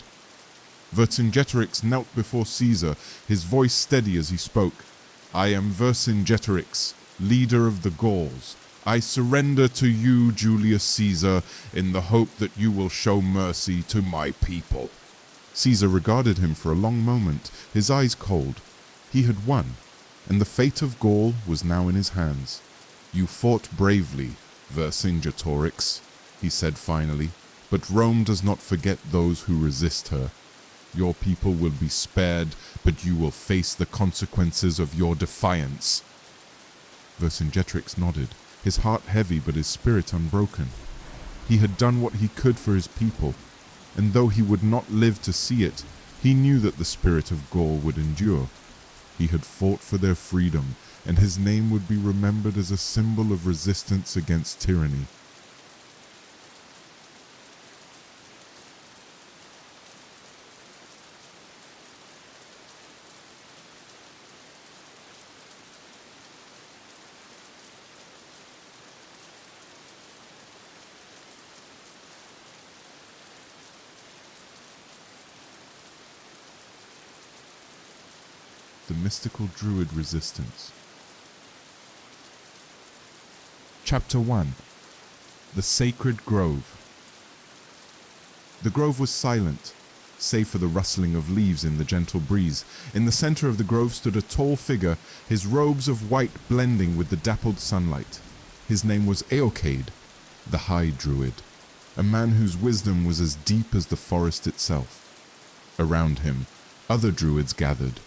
Vercingetorix knelt before Caesar, his voice steady as he spoke. "I am Vercingetorix, leader of the Gauls. I surrender to you, Julius Caesar, in the hope that you will show mercy to my people." Caesar regarded him for a long moment, his eyes cold. He had won, and the fate of Gaul was now in his hands. "You fought bravely, Vercingetorix," he said finally, "but Rome does not forget those who resist her. Your people will be spared, but you will face the consequences of your defiance." Vercingetorix nodded, his heart heavy but his spirit unbroken. He had done what he could for his people, and though he would not live to see it, he knew that the spirit of Gaul would endure. He had fought for their freedom, and his name would be remembered as a symbol of resistance against tyranny. The mystical Druid resistance. Chapter 1. The Sacred Grove. The grove was silent, save for the rustling of leaves in the gentle breeze. In the center of the grove stood a tall figure, his robes of white blending with the dappled sunlight. His name was Eocade, the High Druid, a man whose wisdom was as deep as the forest itself. Around him, other druids gathered,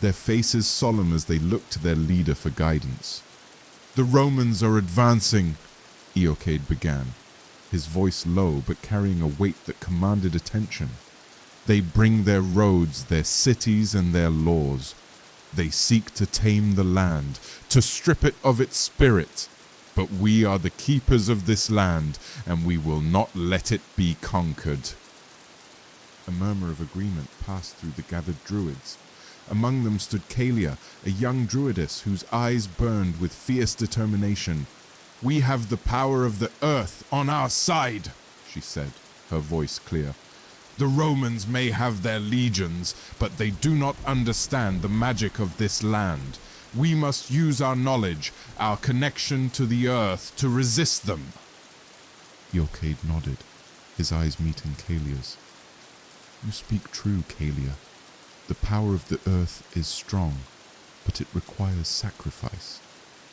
their faces solemn as they looked to their leader for guidance. "The Romans are advancing," Eocade began, his voice low but carrying a weight that commanded attention. "They bring their roads, their cities, and their laws. They seek to tame the land, to strip it of its spirit. But we are the keepers of this land, and we will not let it be conquered." A murmur of agreement passed through the gathered druids. Among them stood Kalia, a young druidess whose eyes burned with fierce determination. "We have the power of the earth on our side," she said, her voice clear. "The Romans may have their legions, but they do not understand the magic of this land. We must use our knowledge, our connection to the earth, to resist them." Eocade nodded, his eyes meeting Kalia's. "You speak true, Kalia. The power of the earth is strong, but it requires sacrifice.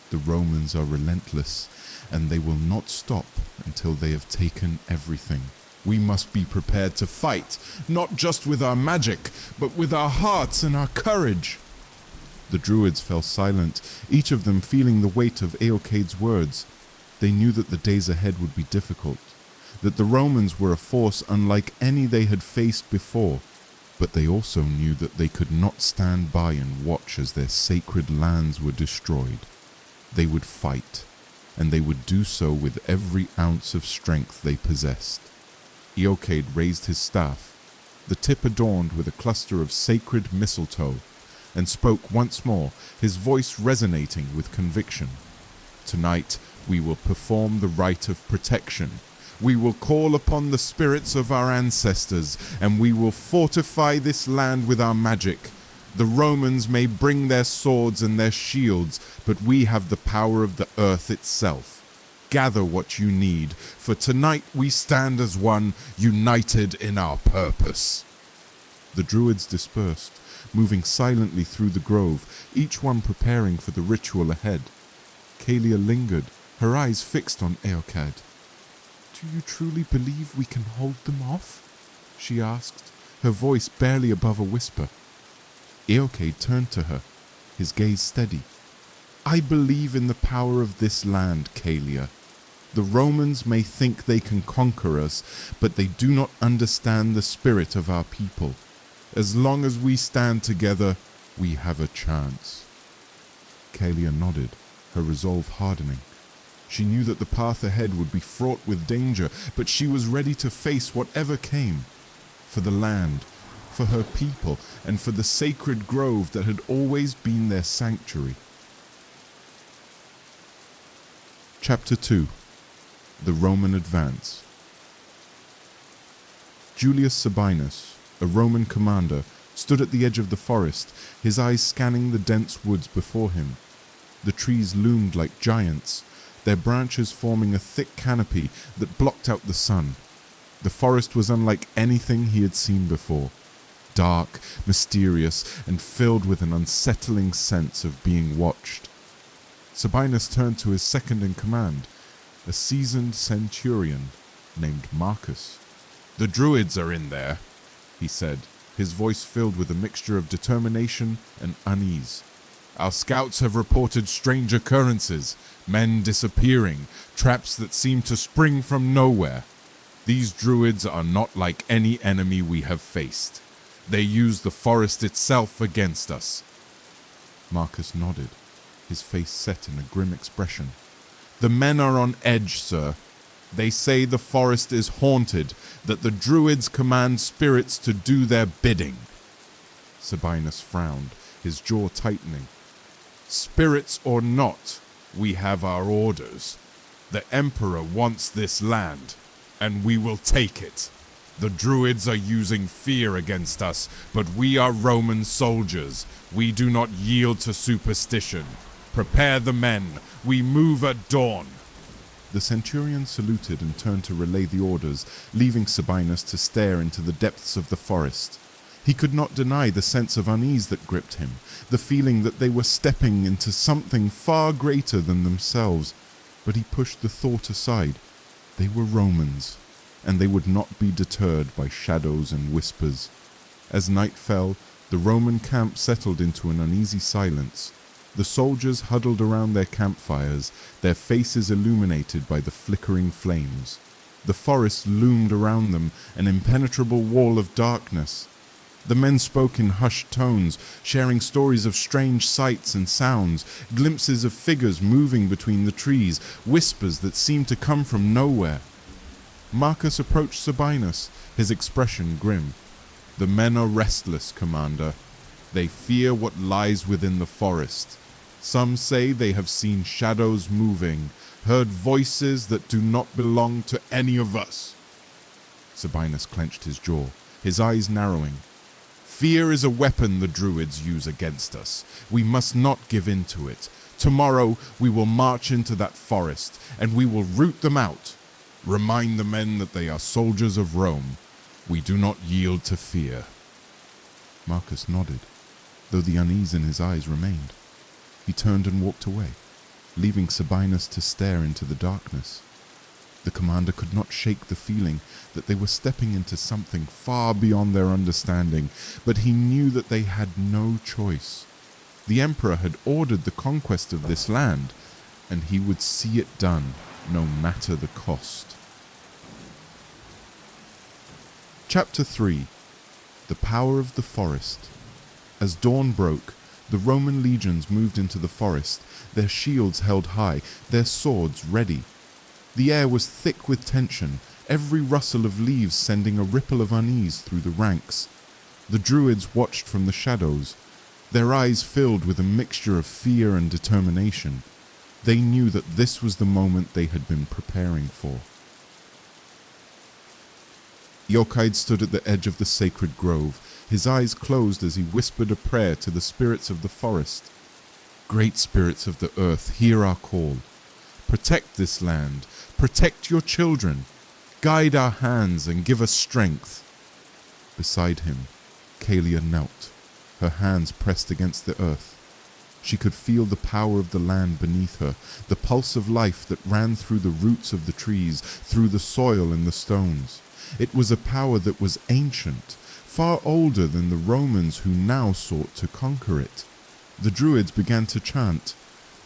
The Romans are relentless, and they will not stop until they have taken everything. We must be prepared to fight, not just with our magic, but with our hearts and our courage." The Druids fell silent, each of them feeling the weight of Eochaid's words. They knew that the days ahead would be difficult, that the Romans were a force unlike any they had faced before, but they also knew that they could not stand by and watch as their sacred lands were destroyed. They would fight, and they would do so with every ounce of strength they possessed. Eochaid raised his staff, the tip adorned with a cluster of sacred mistletoe, and spoke once more, his voice resonating with conviction. "Tonight we will perform the rite of protection. We will call upon the spirits of our ancestors, and we will fortify this land with our magic. The Romans may bring their swords and their shields, but we have the power of the earth itself. Gather what you need, for tonight we stand as one, united in our purpose." The Druids dispersed, moving silently through the grove, each one preparing for the ritual ahead. Kalia lingered, her eyes fixed on Eochaid. "Do you truly believe we can hold them off?" she asked, her voice barely above a whisper. Eochaid turned to her, his gaze steady. "I believe in the power of this land, Kalia. The Romans may think they can conquer us, but they do not understand the spirit of our people. As long as we stand together, we have a chance." Kalia nodded, her resolve hardening. She knew that the path ahead would be fraught with danger, but she was ready to face whatever came. For the land, for her people, and for the sacred grove that had always been their sanctuary. Chapter 2. The Roman Advance. Julius Sabinus, a Roman commander, stood at the edge of the forest, his eyes scanning the dense woods before him. The trees loomed like giants, their branches forming a thick canopy that blocked out the sun. The forest was unlike anything he had seen before, dark, mysterious, and filled with an unsettling sense of being watched. Sabinus turned to his second-in-command, a seasoned centurion named Marcus. "The Druids are in there," he said, his voice filled with a mixture of determination and unease. "Our scouts have reported strange occurrences, men disappearing, traps that seem to spring from nowhere. These Druids are not like any enemy we have faced. They use the forest itself against us." Marcus nodded, his face set in a grim expression. "The men are on edge, sir. They say the forest is haunted, that the Druids command spirits to do their bidding." Sabinus frowned, his jaw tightening. "Spirits or not, we have our orders. The Emperor wants this land, and we will take it. The Druids are using fear against us, but we are Roman soldiers. We do not yield to superstition. Prepare the men. We move at dawn." The centurion saluted and turned to relay the orders, leaving Sabinus to stare into the depths of the forest. He could not deny the sense of unease that gripped him, the feeling that they were stepping into something far greater than themselves, but he pushed the thought aside. They were Romans, and they would not be deterred by shadows and whispers. As night fell, the Roman camp settled into an uneasy silence. The soldiers huddled around their campfires, their faces illuminated by the flickering flames. The forest loomed around them, an impenetrable wall of darkness. The men spoke in hushed tones, sharing stories of strange sights and sounds, glimpses of figures moving between the trees, whispers that seemed to come from nowhere. Marcus approached Sabinus, his expression grim. "The men are restless, Commander. They fear what lies within the forest. Some say they have seen shadows moving, heard voices that do not belong to any of us." Sabinus clenched his jaw, his eyes narrowing. "Fear is a weapon the Druids use against us. We must not give in to it. Tomorrow we will march into that forest, and we will root them out. Remind the men that they are soldiers of Rome. We do not yield to fear." Marcus nodded, though the unease in his eyes remained. He turned and walked away, leaving Sabinus to stare into the darkness. The commander could not shake the feeling that they were stepping into something far beyond their understanding, but he knew that they had no choice. The emperor had ordered the conquest of this land, and he would see it done, no matter the cost. Chapter 3. The Power of the Forest. As dawn broke, the Roman legions moved into the forest, their shields held high, their swords ready. The air was thick with tension, every rustle of leaves sending a ripple of unease through the ranks. The Druids watched from the shadows, their eyes filled with a mixture of fear and determination. They knew that this was the moment they had been preparing for. Yochai stood at the edge of the sacred grove, his eyes closed as he whispered a prayer to the spirits of the forest. "Great spirits of the earth, hear our call. Protect this land, protect your children, guide our hands and give us strength." Beside him, Kalia knelt, her hands pressed against the earth. She could feel the power of the land beneath her, the pulse of life that ran through the roots of the trees, through the soil and the stones. It was a power that was ancient, far older than the Romans who now sought to conquer it. The Druids began to chant,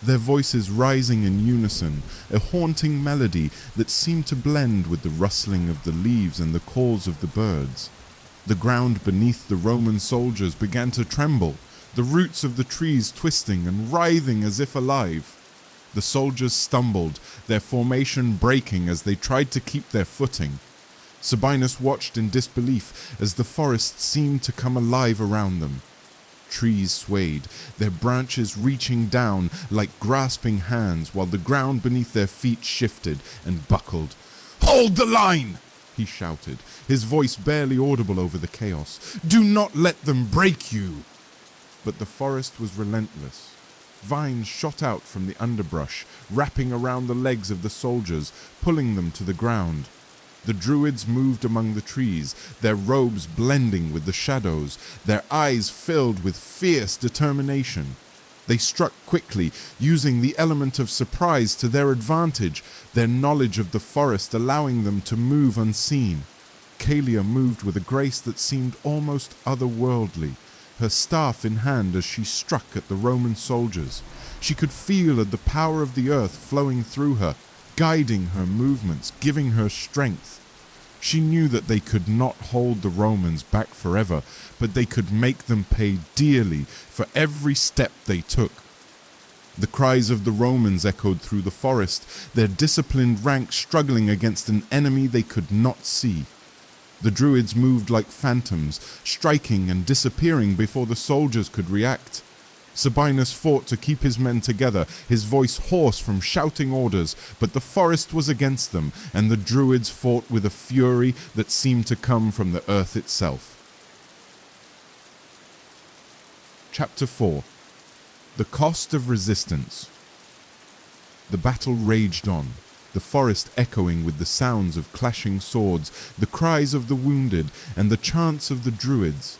their voices rising in unison, a haunting melody that seemed to blend with the rustling of the leaves and the calls of the birds. The ground beneath the Roman soldiers began to tremble, the roots of the trees twisting and writhing as if alive. The soldiers stumbled, their formation breaking as they tried to keep their footing. Sabinus watched in disbelief as the forest seemed to come alive around them. Trees swayed, their branches reaching down like grasping hands, while the ground beneath their feet shifted and buckled. "Hold the line!" he shouted, his voice barely audible over the chaos. "Do not let them break you!" But the forest was relentless. Vines shot out from the underbrush, wrapping around the legs of the soldiers, pulling them to the ground. The Druids moved among the trees, their robes blending with the shadows, their eyes filled with fierce determination. They struck quickly, using the element of surprise to their advantage, their knowledge of the forest allowing them to move unseen. Kalia moved with a grace that seemed almost otherworldly, her staff in hand as she struck at the Roman soldiers. She could feel the power of the earth flowing through her, guiding her movements, giving her strength. She knew that they could not hold the Romans back forever, but they could make them pay dearly for every step they took. The cries of the Romans echoed through the forest, their disciplined ranks struggling against an enemy they could not see. The Druids moved like phantoms, striking and disappearing before the soldiers could react. Sabinus fought to keep his men together, his voice hoarse from shouting orders, but the forest was against them, and the Druids fought with a fury that seemed to come from the earth itself. Chapter 4. The Cost of Resistance. The battle raged on, the forest echoing with the sounds of clashing swords, the cries of the wounded, and the chants of the Druids.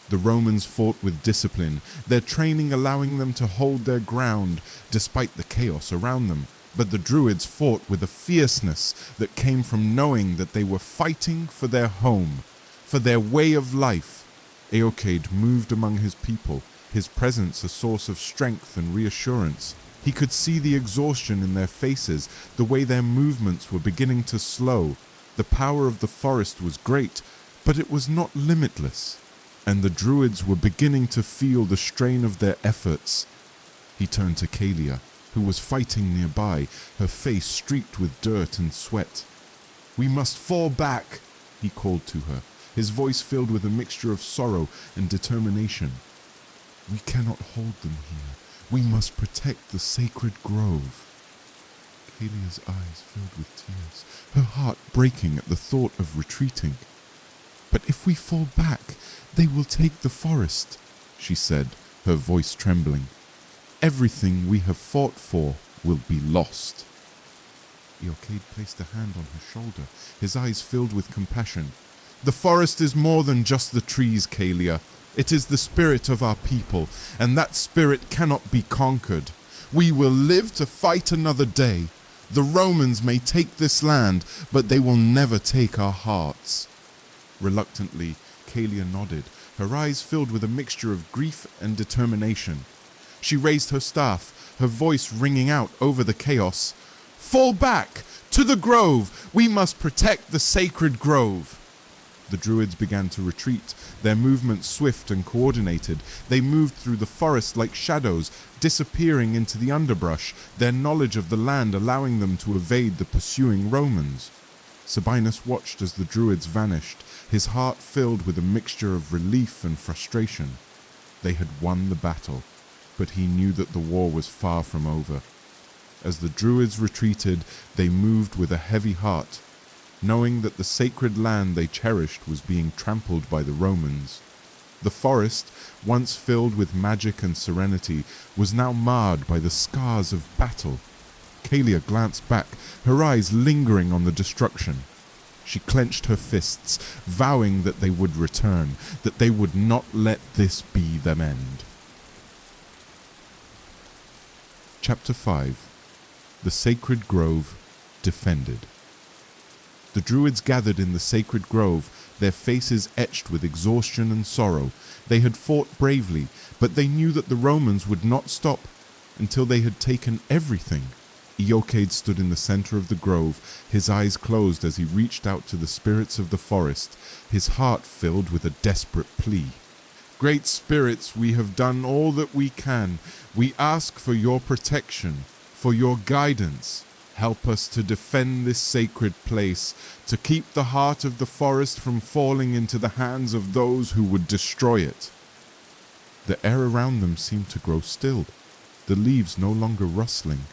The Romans fought with discipline, their training allowing them to hold their ground despite the chaos around them. But the Druids fought with a fierceness that came from knowing that they were fighting for their home, for their way of life. Eochaid moved among his people, his presence a source of strength and reassurance. He could see the exhaustion in their faces, the way their movements were beginning to slow. The power of the forest was great, but it was not limitless. And the Druids were beginning to feel the strain of their efforts. He turned to Kalia, who was fighting nearby, her face streaked with dirt and sweat. "We must fall back," he called to her, his voice filled with a mixture of sorrow and determination. "We cannot hold them here. We must protect the sacred grove." Kalia's eyes filled with tears, her heart breaking at the thought of retreating. "But if we fall back, they will take the forest," she said, her voice trembling. "Everything we have fought for will be lost." Eochaid placed a hand on her shoulder, his eyes filled with compassion. The forest is more than just the trees, Kalia. It is the spirit of our people, and that spirit cannot be conquered. We will live to fight another day. The Romans may take this land, but they will never take our hearts. Reluctantly, Kalia nodded, her eyes filled with a mixture of grief and determination. She raised her staff, her voice ringing out over the chaos. Fall back! To the grove! We must protect the sacred grove! The Druids began to retreat, their movements swift and coordinated. They moved through the forest like shadows, disappearing into the underbrush, their knowledge of the land allowing them to evade the pursuing Romans. Sabinus watched as the Druids vanished, his heart filled with a mixture of relief and frustration. They had won the battle, but he knew that the war was far from over. As the Druids retreated, they moved with a heavy heart, knowing that the sacred land they cherished was being trampled by the Romans. The forest, once filled with magic and serenity, was now marred by the scars of battle. Kalia glanced back, her eyes lingering on the destruction. She clenched her fists, vowing that they would return, that they would not let this be the end. Chapter 5. The Sacred Grove Defended. The Druids gathered in the sacred grove, their faces etched with exhaustion and sorrow. They had fought bravely, but they knew that the Romans would not stop until they had taken everything. Eochaid stood in the center of the grove, his eyes closed as he reached out to the spirits of the forest, his heart filled with a desperate plea. Great spirits, we have done all that we can. We ask for your protection, for your guidance. Help us to defend this sacred place, to keep the heart of the forest from falling into the hands of those who would destroy it. The air around them seemed to grow still, the leaves no longer rustling,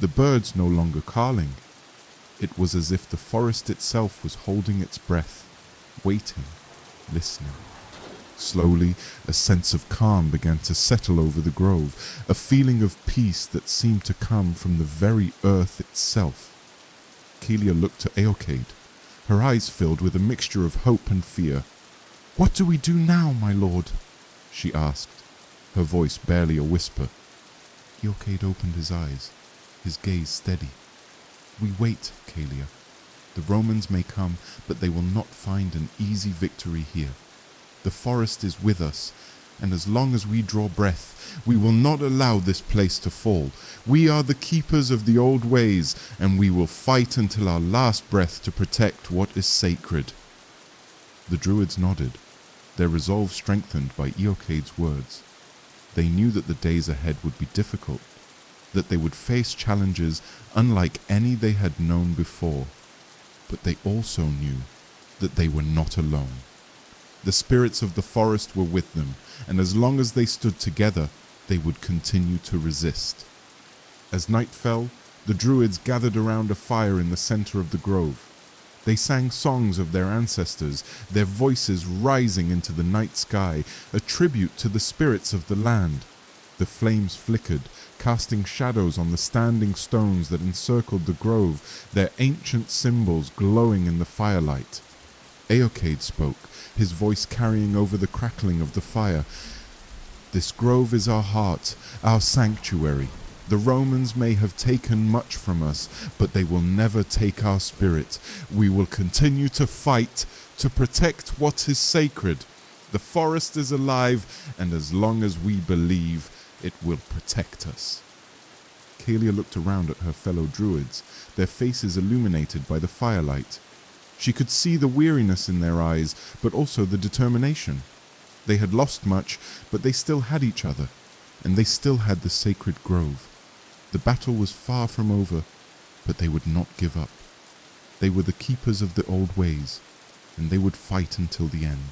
the birds no longer calling. It was as if the forest itself was holding its breath, waiting, listening. Slowly, a sense of calm began to settle over the grove, a feeling of peace that seemed to come from the very earth itself. Kalia looked to Eochaid, her eyes filled with a mixture of hope and fear. "What do we do now, my lord?" she asked, her voice barely a whisper. Eochaid opened his eyes, his gaze steady. "We wait, Kalia. The Romans may come, but they will not find an easy victory here. The forest is with us, and as long as we draw breath, we will not allow this place to fall. We are the keepers of the old ways, and we will fight until our last breath to protect what is sacred." The Druids nodded, their resolve strengthened by Eochaid's words. They knew that the days ahead would be difficult, that they would face challenges unlike any they had known before, but they also knew that they were not alone. The spirits of the forest were with them, and as long as they stood together, they would continue to resist. As night fell, the Druids gathered around a fire in the center of the grove. They sang songs of their ancestors, their voices rising into the night sky, a tribute to the spirits of the land. The flames flickered, casting shadows on the standing stones that encircled the grove, their ancient symbols glowing in the firelight. Eochaid spoke, his voice carrying over the crackling of the fire. "This grove is our heart, our sanctuary. The Romans may have taken much from us, but they will never take our spirit. We will continue to fight, to protect what is sacred. The forest is alive, and as long as we believe, it will protect us." Kalia looked around at her fellow Druids, their faces illuminated by the firelight. She could see the weariness in their eyes, but also the determination. They had lost much, but they still had each other, and they still had the sacred grove. The battle was far from over, but they would not give up. They were the keepers of the old ways, and they would fight until the end.